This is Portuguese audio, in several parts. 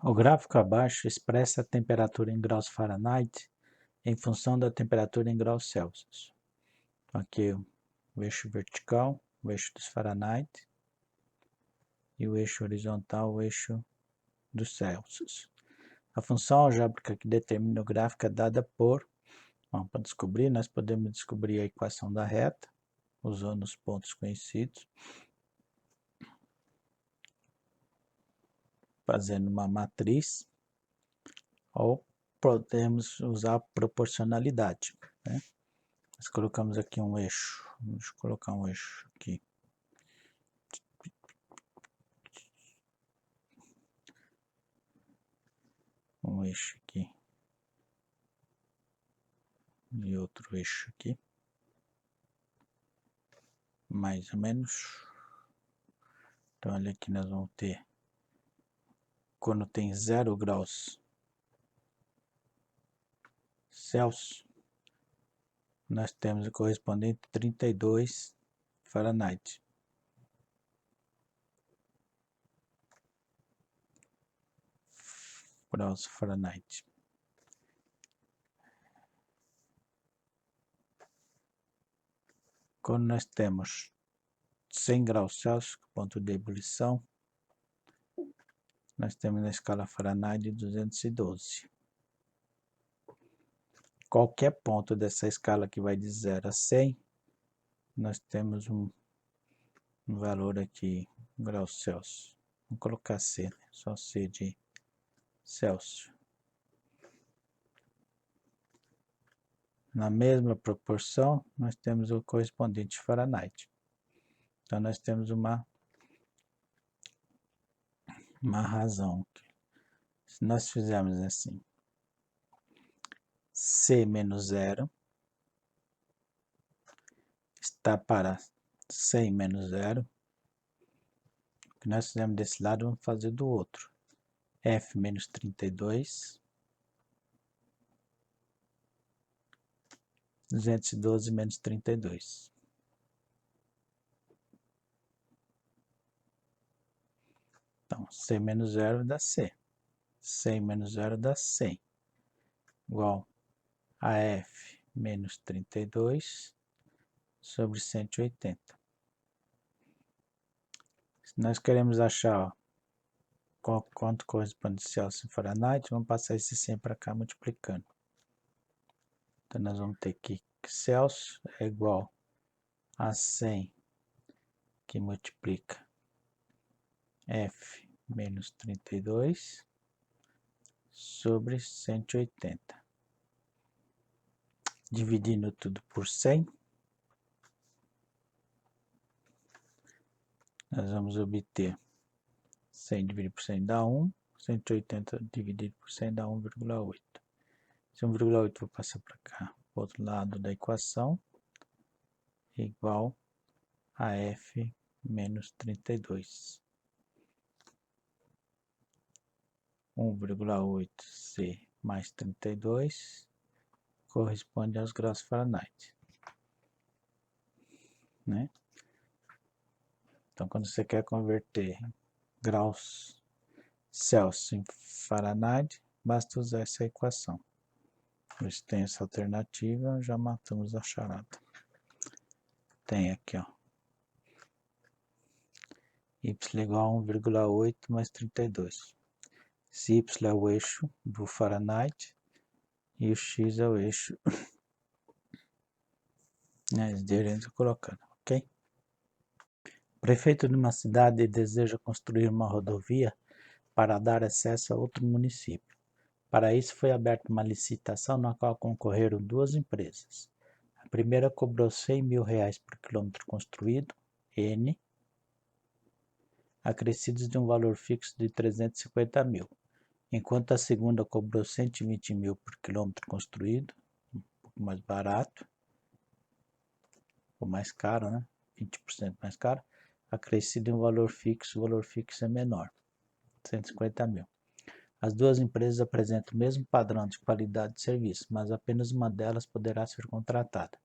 O gráfico abaixo expressa a temperatura em graus Fahrenheit em função da temperatura em graus Celsius. Aqui o eixo vertical, o eixo dos Fahrenheit, e o eixo horizontal, o eixo dos Celsius. A função algébrica que determina o gráfico é dada por, para descobrir, nós podemos descobrir a equação da reta, usando os pontos conhecidos, fazendo uma matriz, ou podemos usar a proporcionalidade, né? Nós colocamos aqui um eixo, deixa eu colocar um eixo aqui. Um eixo aqui. E outro eixo aqui. Mais ou menos. Então, olha aqui, nós vamos ter, quando tem 0 graus Celsius, nós temos o correspondente 32 Fahrenheit. Graus Fahrenheit. Quando nós temos 100 graus Celsius, ponto de ebulição, nós temos na escala Fahrenheit de 212. Qualquer ponto dessa escala que vai de 0 a 100, nós temos um valor aqui, graus Celsius. Vamos colocar C, né? Só C de Celsius. Na mesma proporção, nós temos o correspondente Fahrenheit. Então, nós temos uma razão. Se nós fizermos assim, C menos 0 está para 100 menos 0. O que nós fizemos desse lado, vamos fazer do outro. F menos 32. 212 menos 32. Então, C menos 0 dá C. 100 menos 0 dá 100. Igual a F menos 32 sobre 180. Se nós queremos achar quanto corresponde Celsius em Fahrenheit, vamos passar esse 100 para cá multiplicando. Então, nós vamos ter que Celsius é igual a 100 que multiplica F menos 32 sobre 180. Dividindo tudo por 100, nós vamos obter 100 dividido por 100 dá 1, 180 dividido por 100 dá 1,8. Esse 1,8 vou passar para cá, o outro lado da equação, igual a F menos 32. 1,8C mais 32 corresponde aos graus Fahrenheit, né? Então, quando você quer converter graus Celsius em Fahrenheit, basta usar essa equação. Se tem essa alternativa, já matamos a charada. Tem aqui, ó. Y igual a 1,8 mais 32. Se Y é o eixo do Fahrenheit e o X é o eixo, né, de colocando, ok? O prefeito de uma cidade deseja construir uma rodovia para dar acesso a outro município. Para isso foi aberta uma licitação na qual concorreram 2 empresas. A primeira cobrou R$100 mil por quilômetro construído, N, acrescidos de um valor fixo de 350 mil, enquanto a segunda cobrou 120 mil por quilômetro construído, um pouco mais barato, ou mais caro, né? 20% mais caro, acrescido em um valor fixo, o valor fixo é menor, 150 mil. As 2 empresas apresentam o mesmo padrão de qualidade de serviço, mas apenas uma delas poderá ser contratada.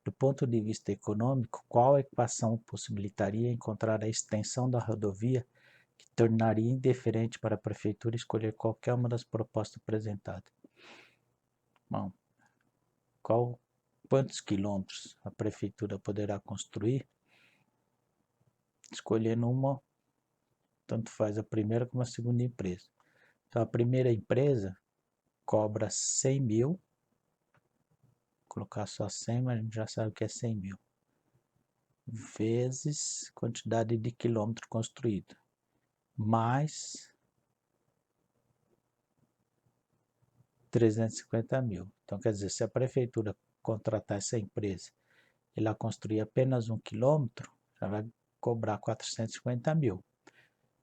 Do ponto de vista econômico, qual equação possibilitaria encontrar a extensão da rodovia que tornaria indiferente para a prefeitura escolher qualquer uma das propostas apresentadas. Bom, quantos quilômetros a prefeitura poderá construir? Escolhendo uma, tanto faz a primeira como a segunda empresa. Então, a primeira empresa cobra 100 mil, vou colocar só 100, mas a gente já sabe o que é 100 mil, vezes quantidade de quilômetro construído, mais 350 mil. Então, quer dizer, se a prefeitura contratar essa empresa e ela construir apenas 1 quilômetro, já vai cobrar 450 mil.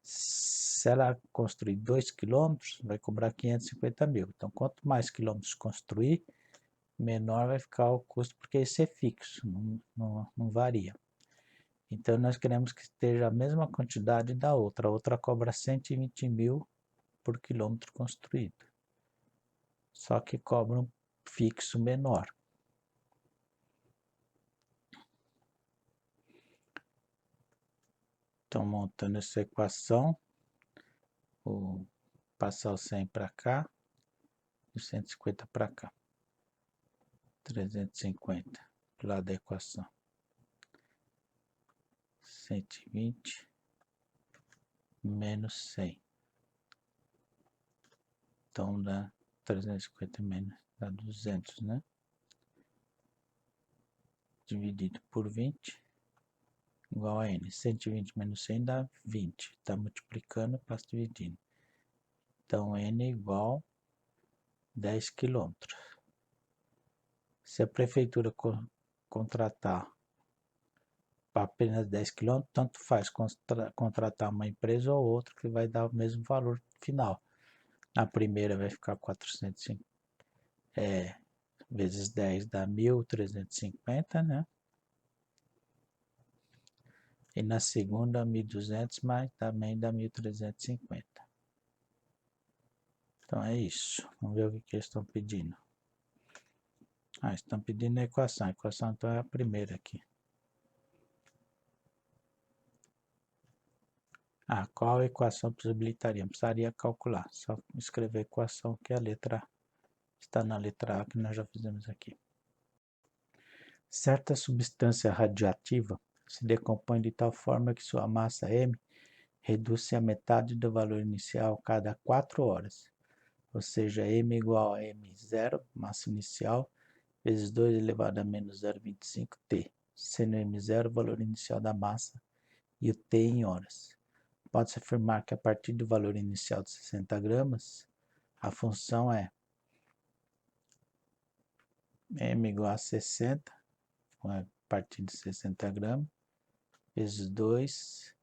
Se ela construir 2 quilômetros, vai cobrar 550 mil. Então, quanto mais quilômetros construir, menor vai ficar o custo, porque isso é fixo, não varia. Então, nós queremos que esteja a mesma quantidade da outra. A outra cobra 120 mil por quilômetro construído. Só que cobra um fixo menor. Então, montando essa equação, vou passar o 100 para cá e o 150 para cá. 350 do lado da equação. 120 menos 100. Então, dá 350 menos, dá 200, né? Dividido por 20, igual a n. 120 menos 100 dá 20. Está multiplicando, passa dividindo. Então, n é igual a 10 km. Se a prefeitura contratar para apenas 10 km, tanto faz contratar uma empresa ou outra que vai dar o mesmo valor final. A primeira vai ficar 450 vezes 10 dá 1.350, né? E na segunda 1.200, mas também dá 1.350. Então é isso. Vamos ver o que eles estão pedindo. Estão pedindo a equação. A equação então é a primeira aqui. Qual equação possibilitaria? Precisaria calcular. Só escrever a equação que a letra está na letra A que nós já fizemos aqui. Certa substância radioativa se decompõe de tal forma que sua massa M reduz-se a metade do valor inicial a cada 4 horas. Ou seja, M igual a M0, massa inicial, vezes 2 elevado a menos 0,25T, sendo M0 o valor inicial da massa e o T em horas. Pode-se afirmar que a partir do valor inicial de 60 gramas, a função é M igual a 60, a partir de 60 gramas, vezes 2,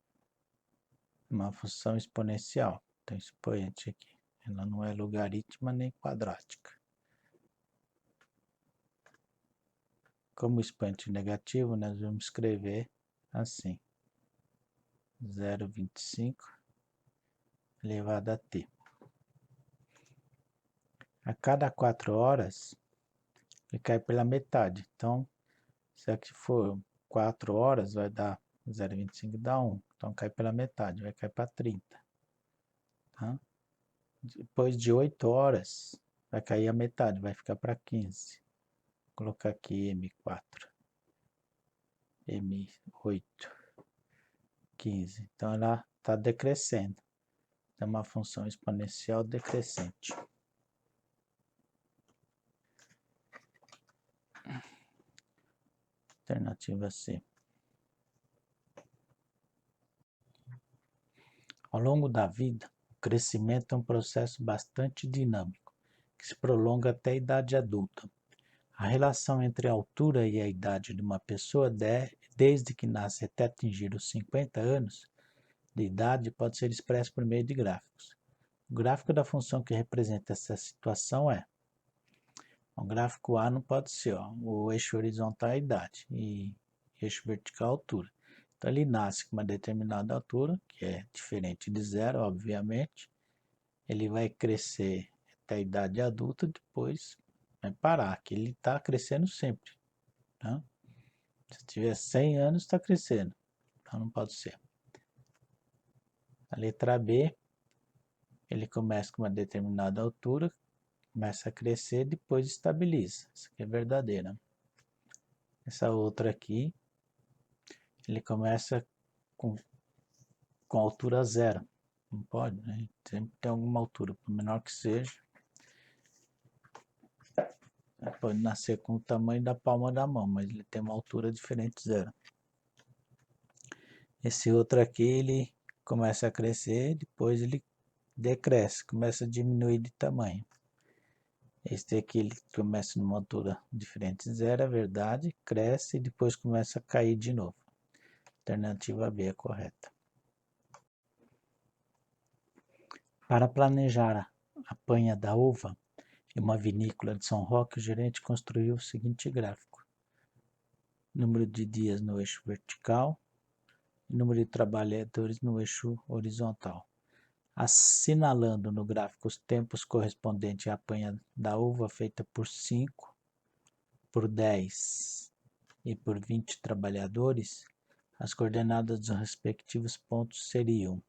uma função exponencial. Então, expoente aqui. Ela não é logarítmica nem quadrática. Como expoente negativo, nós vamos escrever assim. 0,25 elevado a t. A cada 4 horas, ele cai pela metade. Então, se aqui for 4 horas, vai dar 0,25 dá 1. Então, cai pela metade, vai cair para 30. Tá? Depois de 8 horas, vai cair a metade, vai ficar para 15. Vou colocar aqui M4. M8. 15. Então, ela está decrescendo. É uma função exponencial decrescente. Alternativa C. Ao longo da vida, o crescimento é um processo bastante dinâmico, que se prolonga até a idade adulta. A relação entre a altura e a idade de uma pessoa, desde que nasce até atingir os 50 anos de idade, pode ser expressa por meio de gráficos. O gráfico da função que representa essa situação é: o gráfico A não pode ser, o eixo horizontal é a idade e eixo vertical a altura. Então, ele nasce com uma determinada altura, que é diferente de zero, obviamente. Ele vai crescer até a idade adulta, depois vai parar, que ele está crescendo sempre. Tá? Se tiver 100 anos, está crescendo. Então, não pode ser. A letra B, ele começa com uma determinada altura, começa a crescer, depois estabiliza. Essa aqui é verdadeira. Essa outra aqui, ele começa com altura zero. Não pode, né? Sempre tem alguma altura, por menor que seja. Pode nascer com o tamanho da palma da mão, mas ele tem uma altura diferente, zero. Esse outro aqui, ele começa a crescer, depois ele decresce, começa a diminuir de tamanho. Este aqui, ele começa numa altura diferente, zero, é verdade, cresce e depois começa a cair de novo. Alternativa B é correta. Para planejar a panha da uva em uma vinícola de São Roque, o gerente construiu o seguinte gráfico: número de dias no eixo vertical e número de trabalhadores no eixo horizontal, assinalando no gráfico os tempos correspondentes à apanha da uva feita por 5, por 10 e por 20 trabalhadores. As coordenadas dos respectivos pontos seriam: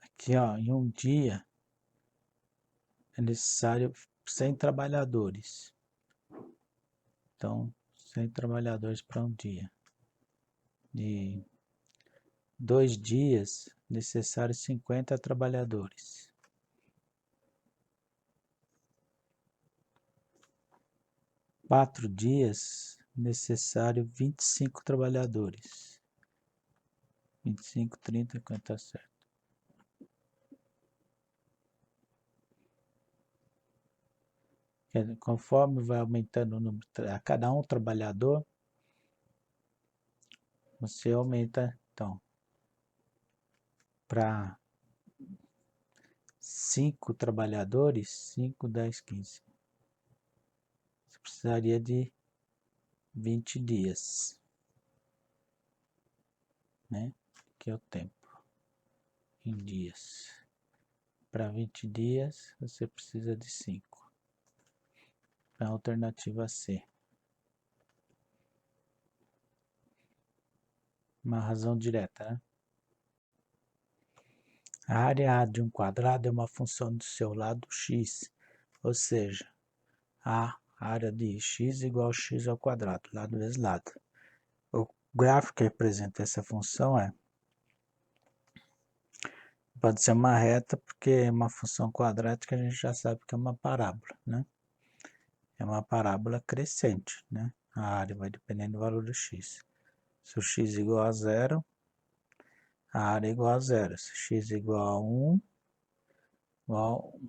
aqui, ó, em um dia é necessário 100 trabalhadores. Então, 100 trabalhadores para um dia. De 2 dias, necessário 50 trabalhadores. 4 dias, necessário 25 trabalhadores. 25, 30, quanto tá certo. Conforme vai aumentando o número, a cada um trabalhador, você aumenta, então, para 5 trabalhadores, 5, 10, 15. Você precisaria de 20 dias, né? Que é o tempo em dias. Para 20 dias, você precisa de 5. É a alternativa C. Uma razão direta, né? A área A de um quadrado é uma função do seu lado x, ou seja, a área de x igual a x ao quadrado, lado vezes lado. O gráfico que representa essa função pode ser uma reta, porque é uma função quadrática, a gente já sabe que é uma parábola, né? É uma parábola crescente, né? A área vai dependendo do valor do x. Se o x igual a 0, a área é igual a 0. Se x igual a 1, igual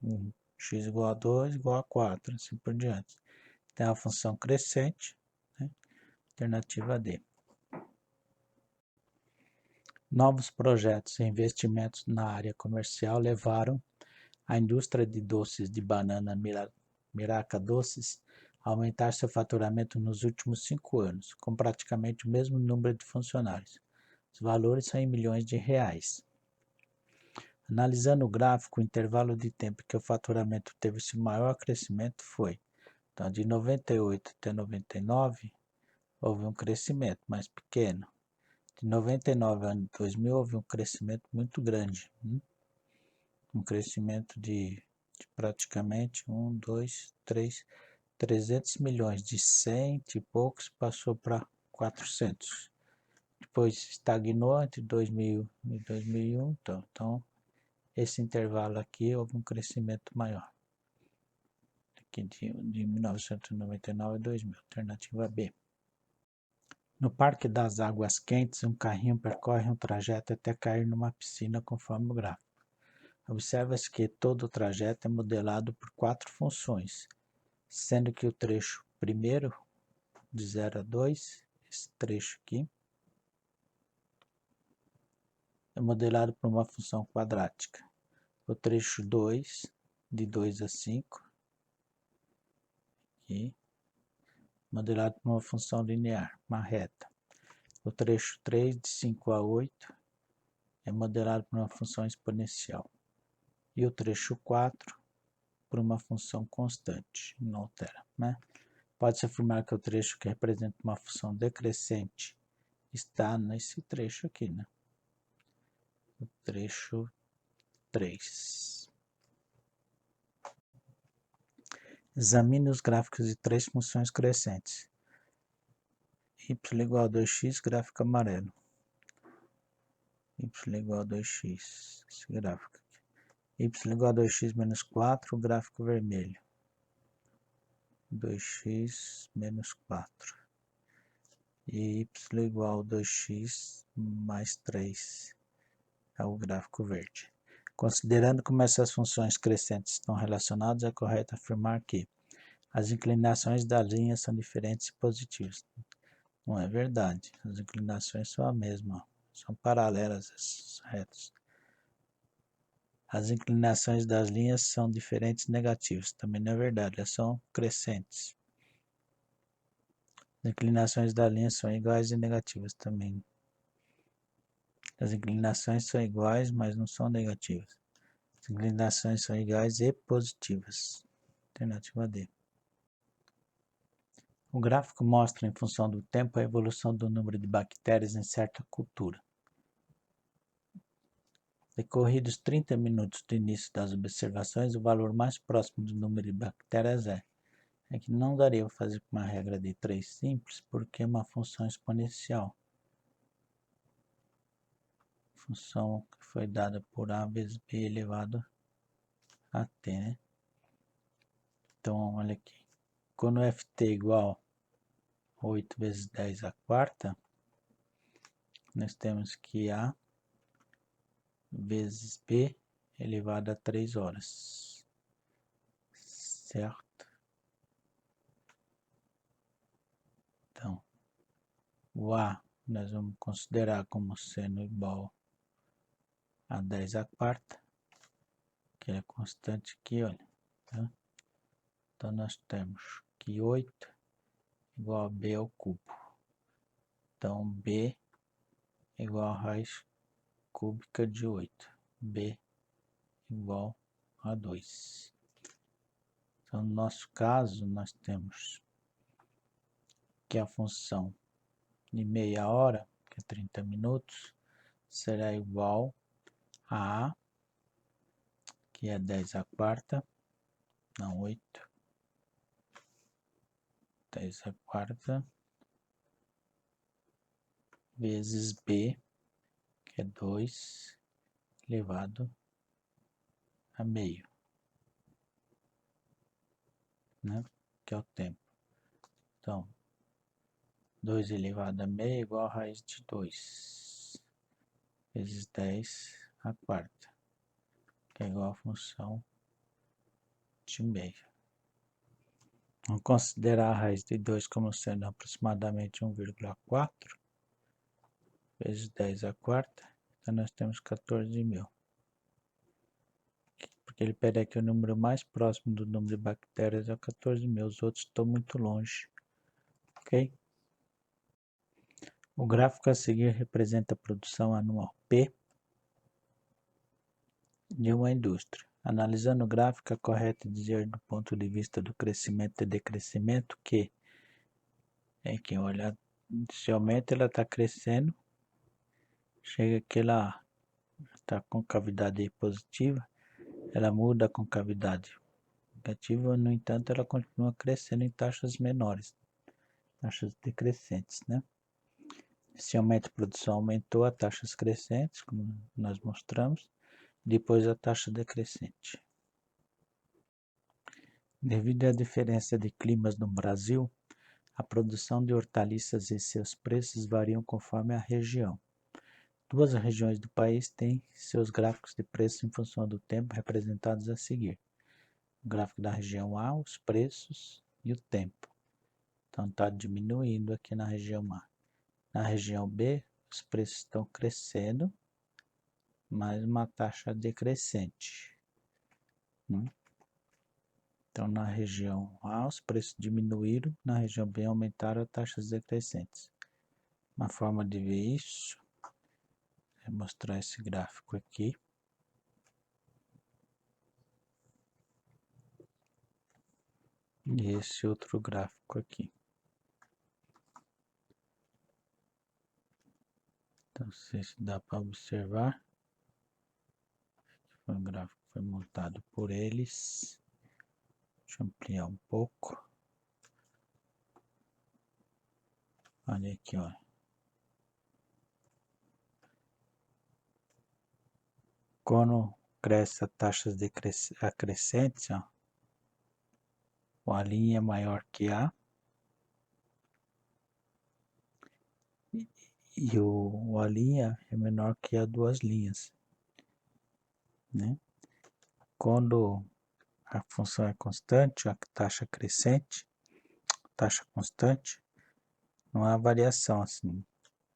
a 1. X igual a 2, igual a 4, assim por diante. Tem a função crescente, né? Alternativa D. Novos projetos e investimentos na área comercial levaram a indústria de doces de banana Miraca Doces a aumentar seu faturamento nos últimos 5 anos, com praticamente o mesmo número de funcionários. Os valores são em milhões de reais. Analisando o gráfico, o intervalo de tempo que o faturamento teve seu maior crescimento foi, então, de 98 até 99, houve um crescimento mais pequeno. De 99 a 2000 houve um crescimento muito grande, um crescimento de praticamente 1, 2, 3, 300 milhões, de 100 e poucos passou para 400. Depois estagnou entre 2000 e 2001, então esse intervalo aqui houve um crescimento maior. Aqui de 1999 a 2000, alternativa B. No Parque das Águas Quentes, um carrinho percorre um trajeto até cair numa piscina conforme o gráfico. Observa-se que todo o trajeto é modelado por 4 funções, sendo que o trecho primeiro, de 0 a 2, esse trecho aqui, é modelado por uma função quadrática. O trecho 2, de 2 a 5, aqui, modelado por uma função linear, uma reta. O trecho 3, de 5 a 8, é modelado por uma função exponencial. E o trecho 4, por uma função constante, não altera, né? Pode-se afirmar que o trecho que representa uma função decrescente está nesse trecho aqui, né? O trecho 3. Examine os gráficos de três funções crescentes. Y igual a 2x, gráfico amarelo. Y igual a 2x, esse gráfico aqui. Y igual a 2x menos 4, gráfico vermelho. 2x menos 4. E y igual a 2x mais 3 é o gráfico verde. Considerando como essas funções crescentes estão relacionadas, é correto afirmar que as inclinações das linhas são diferentes e positivas. Não é verdade, as inclinações são a mesma, são paralelas às retas. As inclinações das linhas são diferentes e negativas, também não é verdade, elas são crescentes. As inclinações da linha são iguais e negativas também. As inclinações são iguais, mas não são negativas. As inclinações são iguais e positivas. Alternativa D. O gráfico mostra, em função do tempo, a evolução do número de bactérias em certa cultura. Decorridos 30 minutos do início das observações, o valor mais próximo do número de bactérias é que não daria para fazer com uma regra de 3 simples, porque é uma função exponencial. Função que foi dada por A vezes B elevado a T, né? Então, olha aqui. Quando ft igual a 8 vezes 10 à quarta, nós temos que A vezes B elevado a 3 horas. Certo? Então, o A nós vamos considerar como sendo igual a 10 à quarta, que é a constante aqui, olha. Tá? Então, nós temos que 8 igual a B ao cubo. Então, B igual a raiz cúbica de 8. B igual a 2. Então, no nosso caso, nós temos que a função de meia hora, que é 30 minutos, será igual a A, que é 10 à quarta, não 8, 10 à quarta, vezes B, que é 2, elevado a meio, né? Que é o tempo. Então, 2 elevado a meio é igual a raiz de 2, vezes 10 à quarta, que é igual a função de meio. Vamos considerar a raiz de 2 como sendo aproximadamente 1,4 vezes 10 à quarta, então nós temos 14.000. Porque ele pede aqui o número mais próximo do número de bactérias é 14.000, os outros estão muito longe. Ok? O gráfico a seguir representa a produção anual P de uma indústria. Analisando o gráfico, é correto dizer do ponto de vista do crescimento e decrescimento que quem olha inicialmente ela está crescendo, chega que ela está com cavidade positiva, ela muda a concavidade negativa, no entanto ela continua crescendo em taxas menores, taxas decrescentes, né? Inicialmente a produção aumentou a taxas crescentes, como nós mostramos, depois a taxa decrescente. Devido à diferença de climas no Brasil, a produção de hortaliças e seus preços variam conforme a região. Duas regiões do país têm seus gráficos de preço em função do tempo representados a seguir. O gráfico da região A, os preços e o tempo. Então está diminuindo aqui na região A. Na região B, os preços estão crescendo, mas uma taxa decrescente. Então na região A, os preços diminuíram, na região B aumentaram as taxas decrescentes. Uma forma de ver isso é mostrar esse gráfico aqui. e esse outro gráfico aqui. Então, não sei se dá para observar. O gráfico foi montado por eles. Deixa eu ampliar um pouco. Olha aqui, ó. Quando cresce a taxas acrescentes, ó, a linha é maior que A e a linha é menor que a duas linhas, né? Quando a função é constante, a taxa crescente, taxa constante, não há variação assim,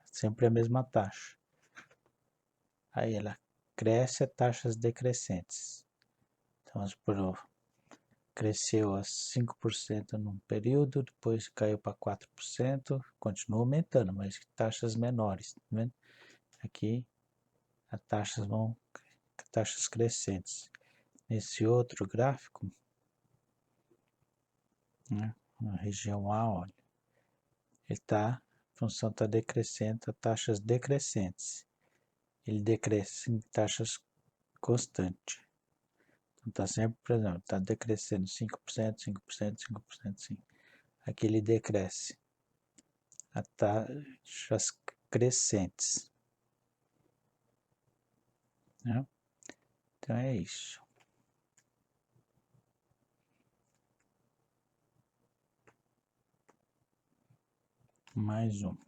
é sempre a mesma taxa. Aí ela cresce a taxas decrescentes. Então, cresceu a 5% num período, depois caiu para 4%, continua aumentando, mas taxas menores, tá vendo? Aqui as taxas crescentes. Nesse outro gráfico, né, na região A, olha, a função está decrescendo a taxas decrescentes. Ele decresce em taxas constantes. Então está sempre, por exemplo, está decrescendo 5%, 5%, 5%, 5%. Aqui ele decresce a taxas crescentes, né? Então é isso. Mais um.